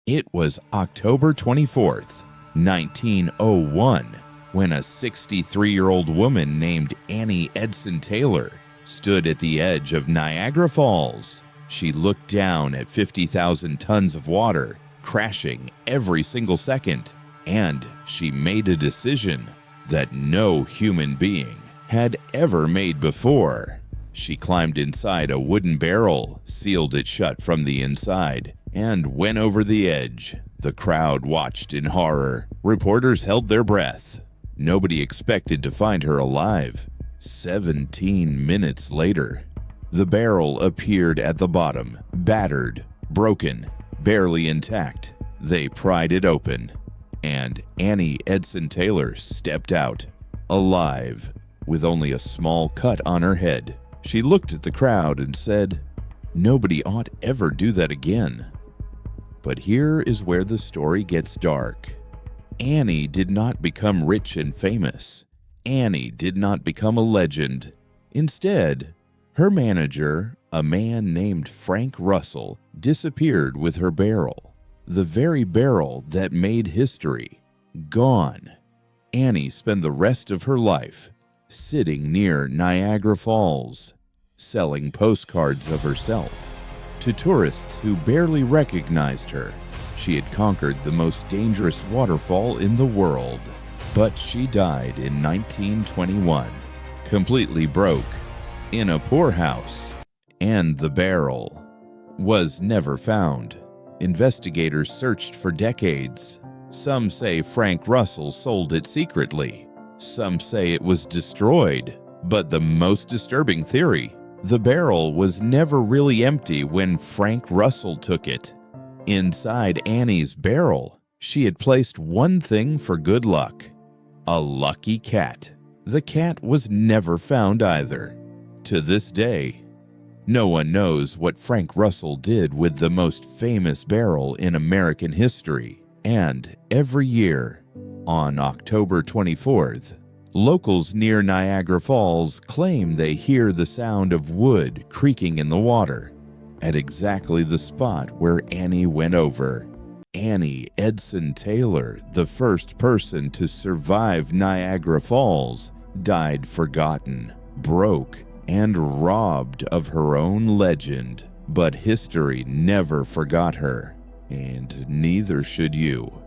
It was October 24th, 1901, when a 63-year-old woman named Edson Taylor stood at the edge of Niagara Falls. She looked down at 50,000 tons of water, crashing every single second, and she made a decision that no human being had ever made before. She climbed inside a wooden barrel, sealed it shut from the inside, and went over the edge. The crowd watched in horror. Reporters held their breath. Nobody expected to find her alive. 17 minutes later, the barrel appeared at the bottom, battered, broken, barely intact. They pried it open, and Edson Taylor stepped out, alive, with only a small cut on her head. She looked at the crowd and said, "Nobody ought ever do that again." But here is where the story gets dark. Annie did not become rich and famous. Annie did not become a legend. Instead, her manager, a man named Frank Russell, disappeared with her barrel. The very barrel that made history. Gone. Annie spent the rest of her life sitting near Niagara Falls, selling postcards of herself to tourists who barely recognized her. She had conquered the most dangerous waterfall in the world, but she died in 1921, completely broke, in a poorhouse, and the barrel was never found. Investigators searched for decades. Some say Frank Russell sold it secretly. Some say it was destroyed. But the most disturbing theory, the barrel was never really empty when Frank Russell took it. Inside Annie's barrel, she had placed one thing for good luck: a lucky cat. The cat was never found either. To this day, no one knows what Frank Russell did with the most famous barrel in American history. And every year, on October 24th, locals near Niagara Falls claim they hear the sound of wood creaking in the water at exactly the spot where Annie went over. Edson Taylor, the first person to survive Niagara Falls, died forgotten, broke, and robbed of her own legend. But history never forgot her, and neither should you.